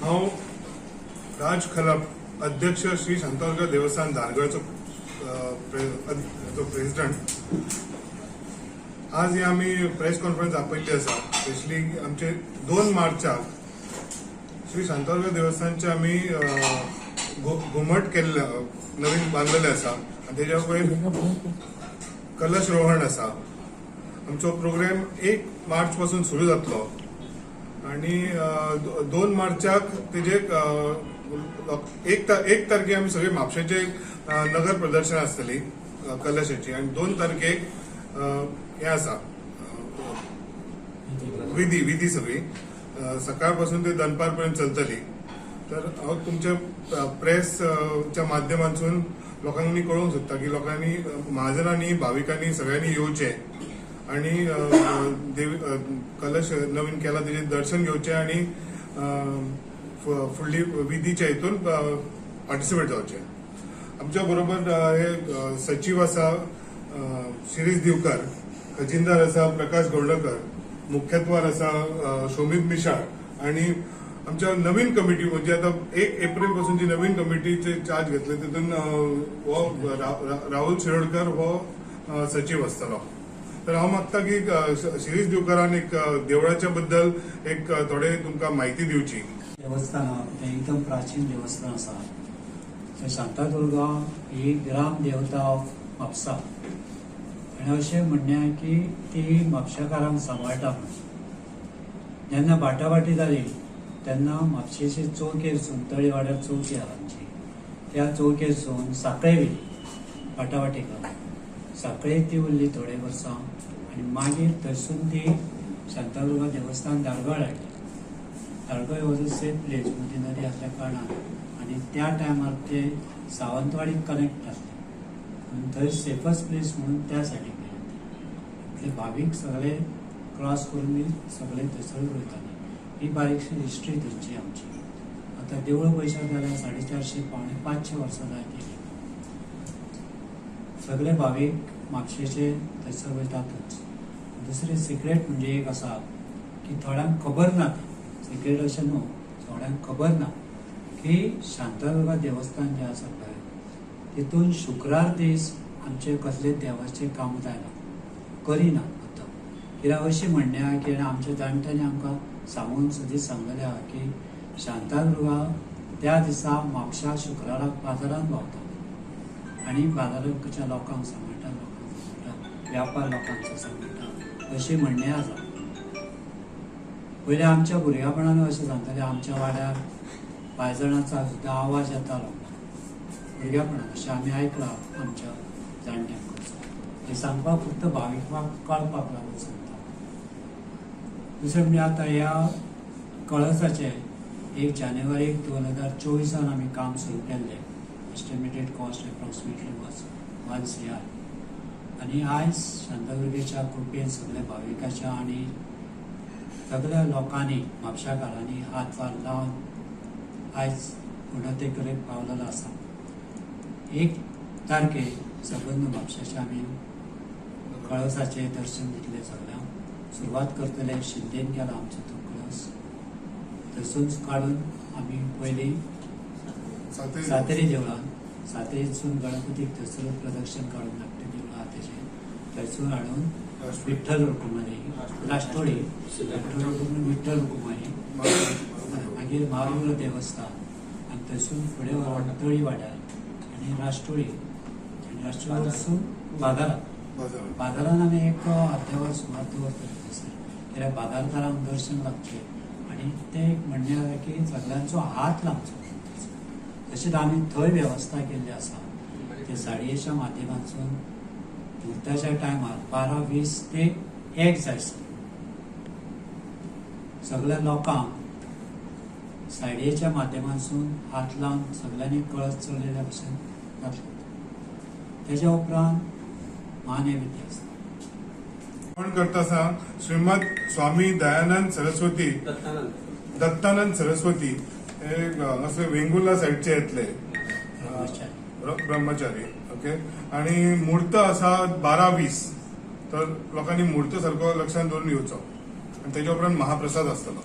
हांव राज खलप, अध्यक्ष श्री शांतादुर्गा देवस्थान धारगळचो प्रेसिडेंट. आज ही आम्ही प्रेस कॉन्फरन्स आपयल्ली आसा. स्पेशली आमचे 2 मार्चाक श्री शांतादुर्गा देवस्थानचे आम्ही घुमट केल्ले नवीन बांधलेले आसा आनी तेच्या वयर कलश रोहण आसा. आमचो प्रोग्राम 1 मार्च पासून सुरू जातलो आणि 2 मार्चाक तेजे 1 तारखेक आमी सगळे म्हापशेचे नगर प्रदर्शन आसतली कलशाची आणि 2 तारखेक हे आसा विधी सगळी सकाळपासून ते दनपार पर्यंत चलतली. तर हांव तुमच्या प्रेसच्या माध्यमांतून लोकांनी कळोवंक सोदता की लोकांनी महाजनांनी भाविकांनी सगळ्यांनी येवचे आणि कलश नवीन केला तेजे दर्शन घेवचे आणि फुडली विधीच्या हितून पार्टिसिपेट जावचे. आमच्या बरोबर हे सचिव आसा शिरीष दिवकर, खजिनदार आसा प्रकाश गोल्डकर, मुख्यत्वार आसा शोमित मिशाळ आणि आमच्या नवीन कमिटी म्हणजे आता 1 एप्रिल पासून जी नवीन कमिटीचे चार्ज घेतले तितून हो राहुल शिरोडकर हो सचिव आसतलो. तर हांव मागता की शिरीष दिवकरान एक देवळाच्या बद्दल एक थोडे तुमकां म्हायती दिवची. देवस्थान हें एकदम प्राचीन देवस्थान आसा. शांतादुर्गा ही ग्राम देवता ऑफ म्हापसा आनी अशें म्हणणें आहे की ती म्हापशेकारांक सांबाळटा म्हणून. जेन्ना बाटाबाटी जाली तेन्ना म्हापशेचे चौकेरसून तळी वाड्यार चौकी आसा आमची, त्या चौकेरसून सांखळे बाटाबाटी केली. सांखळे ती उरली थोडे वर्सां आनी मागीर थंयसून ती शांतादुर्गा देवस्थान धारगळ हाडली. Dhargal was a safe place, मदीं नदी आसल्या कारणान आनी त्या टायमार ते सावंतवाडीक कनेक्ट आसले आनी थंय सेफस्ट प्लेस म्हणून त्या सायडीक गेले. ते भावीक सगळे क्रॉस करून बी सगळे थंयसर वयताले. ही बारीकशी हिस्ट्री थंयची आमची. आतां देवूळ पळयशात जाल्यार 450 पावणे 500 वर्सां जायत गेली. सगळे भावीक म्हापशेचे थंयसर वयतातच. दुसरे सिक्रेट म्हणजे एक आसा की थोड्यांक खबर ना, सिक्रेट अशें न्हू, थोड्यांक खबर ना की शांतादुर्गा देवस्थान जें आसा पळय तितून शुक्रार दीस आमचे कसले देवाचें काम जायना, करिना मुद्दम. कित्याक अशें म्हणणें आहा की आमच्या जाणट्यांनी आमकां सांगून सदींच सांगलेलें आहा की शांतादुर्गा त्या दिसा म्हापशा शुक्राराक बाजारांत भोंवता आनी बाजाराच्या लोकांक सांगता, व्यापार लोकांचो सांगता, अशें म्हणणें आसा. पयलीं आमच्या भुरगेपणान अशें सांगताले आमच्या वाड्यार पायजणांचो सुद्दां आवाज येतालो भुरगेपणान, अशें आमी आयकलां आमच्या जाणट्यांक. हें सांगपाक फक्त भाविकांक कळपाक लागून सांगता. दुसरें म्हणजे आतां ह्या कळसाचें 1 जानेवारी 2024 आमी काम सुरू केल्लें. Estimated cost approximately was 1 CR. आनी आयज शांतादुर्गेच्या कृपेन सगळ्या भाविकाच्या आनी सगळ्या लोकांनी म्हापशाकारांनी हातभार लावन आयज उणते कडेन पावलेलो आसा. 1 तारखेक सबंद म्हापशाचे आमी कळसाचें दर्शन दितले. सगळ्यांक सुरवात करतले. शिंदेन केला आमचो तो कळस. थंयसून काडून आमी पयलीं सातेरी देवळान, सातेरीसून गणपतीक थंयसर प्रदक्षिण काडून नाट्य देवळां आहा तेजें थंयसून हाडून विठ्ठल रुक्माई, राष्ट्रोळी विठ्ठल रुक्माई, मागीर महारुद्र देवस्थान आनी थंयसून फुडें व्हरून तळी वाड्यार आनी राष्ट्रोळी आनी राष्ट्रोळी वचून बाजारान आमी एक अर्देवर सुमार दवरतले थंयसर. कित्याक बाजारदारांक दर्शन लागचें आनी तें एक म्हणणें आसा की सगळ्यांचो हात लागचो. तशेंच आमी थंय वेवस्था केल्ली आसा. ते साडयेच्या माध्यमांतसून मुहूर्ताच्या टायमार 12:20 ते 1 जायसर सगळ्या लोकांक साडयेच्या माध्यमांतसून हात लावन सगळ्यांनी कळस चडलेल्या भशेन जातलो. तेच्या उपरांत महानैवेद्य आसता. करता आसा श्रीमद स्वामी दयानंद सरस्वती दत्तानंद सरस्वती हे वेंगुर्ला सायडचे येतले ब्रह्मचारी. ओके. आणि मुहूर्त आसा 12:20. तर लोकांनी मुहूर्त सारको लक्षांत दवरून येवचो आणि त्याच्या उपरांत महाप्रसाद आसतलो.